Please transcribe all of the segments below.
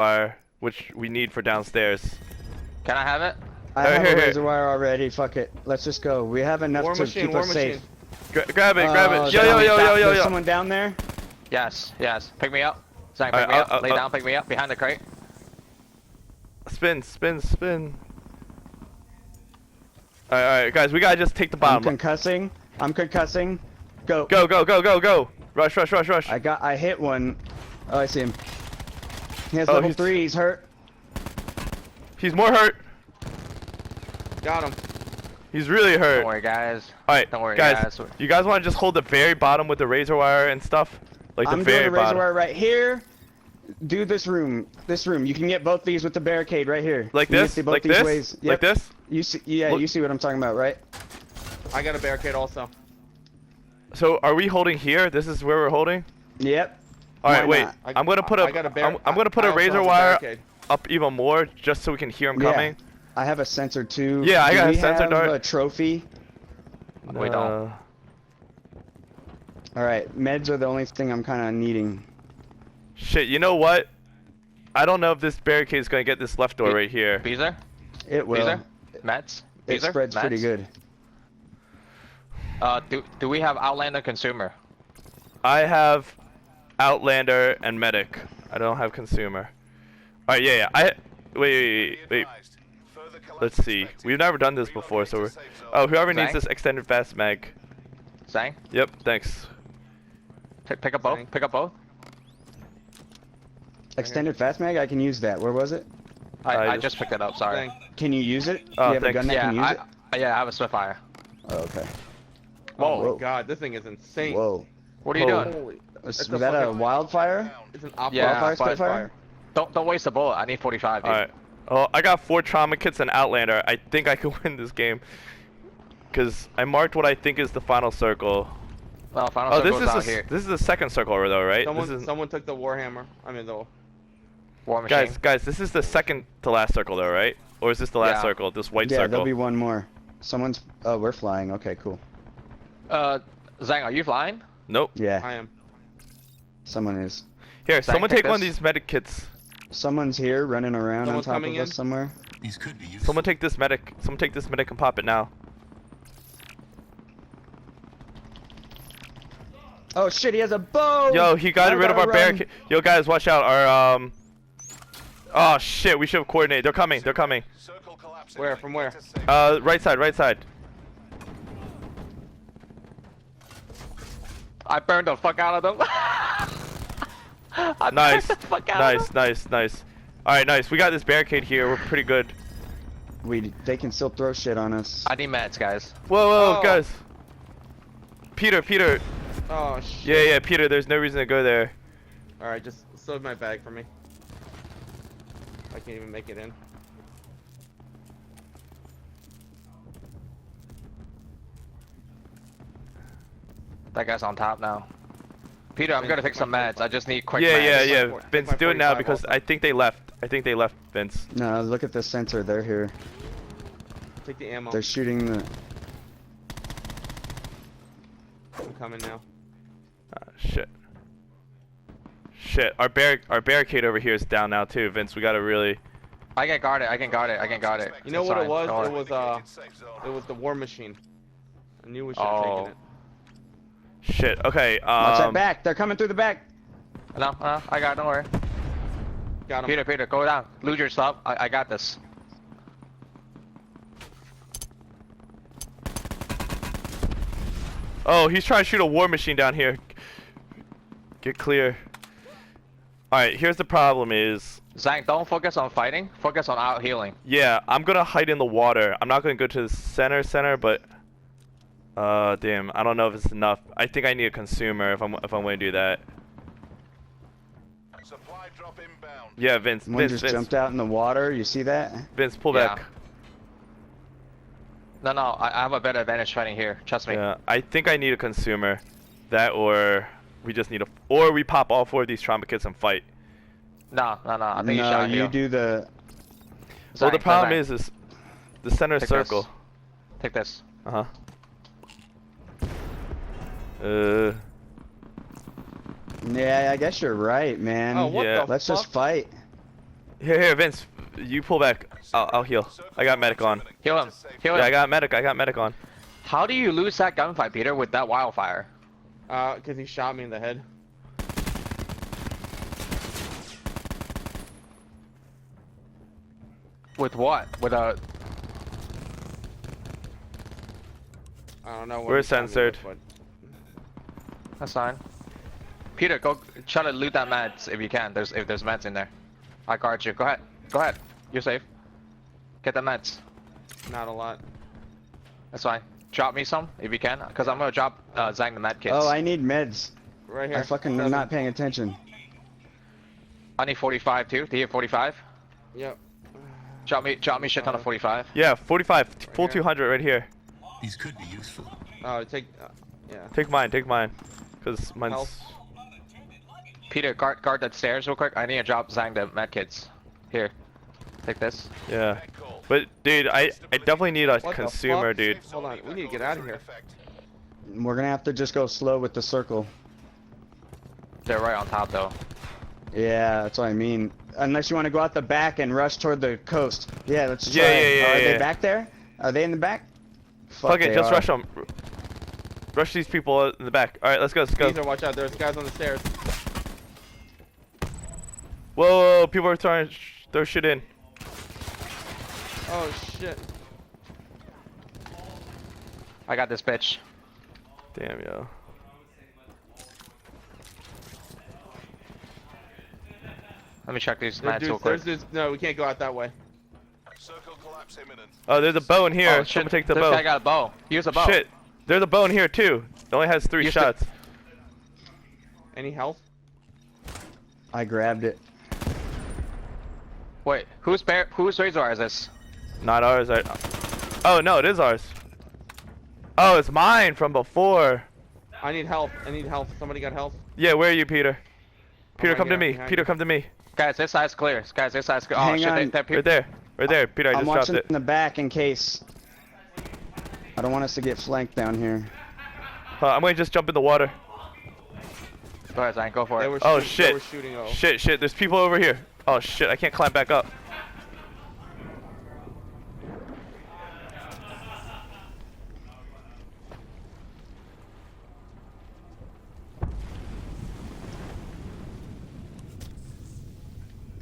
wire, which we need for downstairs. Can I have it? I have a razor wire already. Fuck it. Let's just go. We have enough to keep us safe. Grab it, grab it. Yo. There's someone down there? Yes. Pick me up. Zang, pick me up. Lay down, pick me up. Behind the crate. Spin. Alright, guys, we gotta just take the bottom. I'm concussing. Go. Go. Rush. I hit one. Oh, I see him. He has level 3, he's hurt. He's more hurt. Got him. He's really hurt. Don't worry, guys. Alright, don't worry, guys. You guys want to just hold the very bottom with the razor wire and stuff? Like the very I'm doing the razor wire right here. Do this room. You can get both these with the barricade right here. Like this? Like this? Yep. Like this? You see? Yeah, you see what I'm talking about, right? I got a barricade also. So are we holding here? This is where we're holding? Yep. All right, wait. I'm gonna put a razor wire up even more just so we can hear him coming. I have a sensor too. Yeah, I got a sensor dart. Do we have a trophy? We don't. All right, meds are the only thing I'm kind of needing. Shit, you know what? I don't know if this barricade is gonna get this left door right here. Beezer? It will. Beezer? Mets? It spreads pretty good. Do we have Outlander consumer? I have Outlander and medic. I don't have consumer. All right, yeah. Wait. Let's see. We've never done this before, so we're. Oh, whoever needs this extended fast mag. Zang? Yep. Thanks. Pick up both. Pick up both. Extended fast mag. I can use that. Where was it? I just picked it up. Sorry. Can you use it? Oh, you have a gun that can use it? Yeah, I have a Spitfire. Oh, okay. Oh my god, this thing is insane. Whoa. What are you doing? Holy. Was that a wildfire? It's an wildfire Spitfire? Don't waste a bullet. I need 45. Dude. All right. Oh, I got 4 trauma kits and Outlander. I think I can win this game. Cause I marked what I think is the final circle. Well, final circle is out here. This is the second circle though, right? Someone took the warhammer. I mean the war machine. Guys, this is the second to last circle though, right? Or is this the last circle? This white circle? Yeah, there'll be one more. Someone's. Oh, we're flying. Okay, cool. Zang, are you flying? Nope. Yeah. I am. Someone is. Here, Zang, someone take one of these medic kits. Someone's here running around on top of us somewhere. These could be useful. Someone take this medic. Someone take this medic and pop it now. Oh shit, he has a bow! Yo, he got rid of our barricade. Yo, guys, watch out. Our Oh shit, we should have coordinated. They're coming. Where? From where? Right side. I burned the fuck out of them. Nice. Alright, nice. We got this barricade here. We're pretty good. They can still throw shit on us. I need meds, guys. Whoa, guys. Peter. Oh shit. Yeah, Peter, there's no reason to go there. Alright, just save my bag for me. I can't even make it in. That guy's on top now. Peter, I'm gonna take some meds. I just need quick meds. Yeah. Vince, do it now because I think they left. Vince. No, look at the sensor. They're here. Take the ammo. They're shooting the. I'm coming now. Shit. Our barricade over here is down now too, Vince. We gotta really. I can guard it. You know what it was? It was the war machine. I knew we should have taken it. Shit. Okay. Watch that back. They're coming through the back. No, I got it. Don't worry. Got him. Peter, go down. Lose your stuff. I got this. Oh, he's trying to shoot a war machine down here. Get clear. Alright, here's the problem is... Zang, don't focus on fighting. Focus on out healing. Yeah, I'm gonna hide in the water. I'm not gonna go to the center, but... damn, I don't know if it's enough. I think I need a consumer if I'm gonna do that. Supply drop inbound. Yeah, Vince. One just jumped out in the water. You see that? Vince, pull back. No, I have a better advantage fighting here. Trust me. Yeah, I think I need a consumer. That or we just need or we pop all 4 of these trauma kits and fight. No. I think you do the. Zang, well, the problem is the center circle. Take this. Yeah, I guess you're right, man. Oh, what the Let's fuck? just fight. Here, Vince. You pull back. I'll heal. I got medic on. Heal him. Heal him. Yeah, I got medic on. How do you lose that gunfight, Peter, with that wildfire? Cause he shot me in the head. With what? With a... I don't know. What We're he shot me censored. with, That's fine. Peter, go try to loot that meds if you can. If there's meds in there. I guard you. Go ahead. Go ahead. You're safe. Get the meds. but not a lot. That's fine. Drop me some if you can, because I'm gonna drop Zang the med kits. Oh, I need meds. Right here. I fucking am not paying attention. I need 45 too. Do you have 45? Yep. Drop me shit ton of 45. Yeah, 45. Full here. 200 right here. These could be useful. Take. Yeah. Take mine. Cause mine's. Health. Peter, guard that stairs real quick. I need to drop Zang the med kits. Here. Take this. Yeah. But dude, I definitely need a What the consumer, fuck? dude. Hold on. We need to get out of here. We're gonna have to just go slow with the circle. They're right on top though. Yeah, that's what I mean. Unless you want to go out the back and rush toward the coast. Yeah, let's try. Yeah, Are yeah. they back there? Are they in the back? Fuck it, they just are. rush them. Rush these people in the back. All right, let's go. Beezer, watch out. There's guys on the stairs. Whoa, people are trying to throw shit in. Oh shit. I got this bitch. Damn, yo. Let me check these meds real quick. No, we can't go out that way. Circle collapse imminent. Oh, there's a bow in here. Oh shit! Someone take the This bow. guy got a bow. Use a bow. Shit. There's a bow in here too. It only has 3 Use the- shots. Any health? I grabbed it. Wait, whose razor is this? Not ours. Oh no, it is ours. Oh, it's mine from before. I need health. Somebody got health? Yeah, where are you, Peter? Peter, my come to God, me. behind Peter, you. come to me. Guys, this side's clear. Guys, this side's clear. Oh Hang shit! on. Right there. Right there. Peter, I I'm just dropped watching it. in the back in case. I don't want us to get flanked down here. I'm gonna just jump in the water. Go ahead, Zang. Go for They it. were Oh shooting, They were shit. shooting. Oh. Shit. There's people over here. Oh shit, I can't climb back up.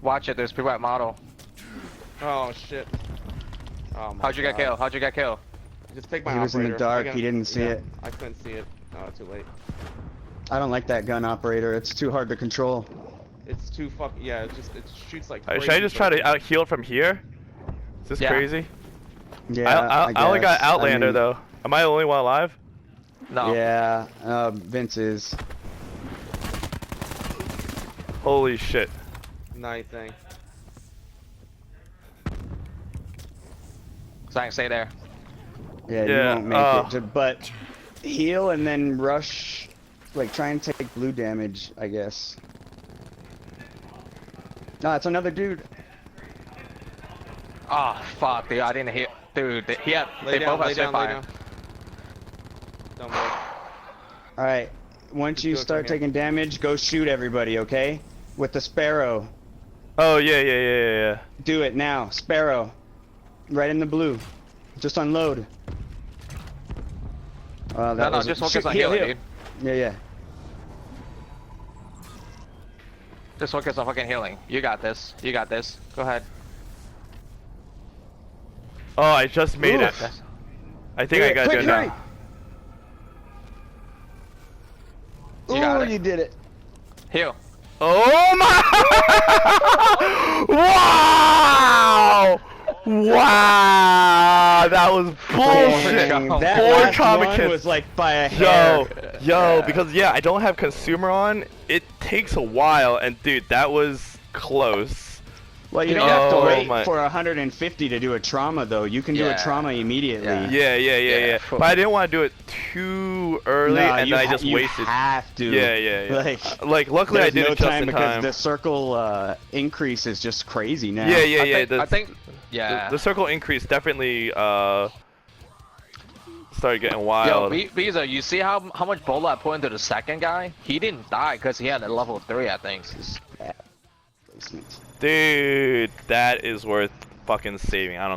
Watch it. There's people at model. Oh shit. Oh my How'd you get God. killed? How'd you get killed? Just take my He was in the operator. dark, I got- he didn't see it. I couldn't see it. Oh, too late. I don't like that gun operator. It's too hard to control. It's too yeah, it shoots like Alright, crazy. should I just try but- to out heal from here? Is this Yeah. crazy? Yeah, I only got guess. I Outlander mean, though. Am I the only one alive? No. Yeah, Vince is. Holy shit. Nice thing. Zang, stay there. Yeah, you Yeah, won't make it. But heal and then rush, like try and take blue damage, I guess. No, it's another dude. Oh fuck, dude! I didn't hit. Dude, they Lay down, both lay have down, lay Spitfire. down. Don't move. All right, once Just you do it from start here. taking damage, go shoot everybody, okay? With the Sparrow. Oh yeah. Do it now, Sparrow. Right in the blue. Just unload. No, just focus on healing, dude. Yeah. Just focus on fucking healing. You got this. You got this. Go ahead. Oh, I just made it. Oof. I think I got quick, it hurry! now. You got Ooh, it. you did it. Heal. Oh my! Wow! Wow! That was bullshit. Dang, Poor that Poor last comic one kid. was like by a hair. Yo, because yeah, I don't have consumer on. It takes a while, and dude, that was close. Well, you Oh don't have to wait my- for 150 to do a trauma, though. You can do a Yeah. trauma immediately. Yeah. Yeah. But I didn't want to do it too early, Nah, and you then I ha- just you wasted. have to. Yeah. Like, Luckily I there's did no it just time in because time. the circle increase is just crazy now. Yeah. I think. Yeah. The circle increase definitely started getting Yo, wild. Beezer, you see how much bullet I put into the second guy? He didn't die because he had a level 3, I think. enhancement. Dude, that is worth fucking saving. I don't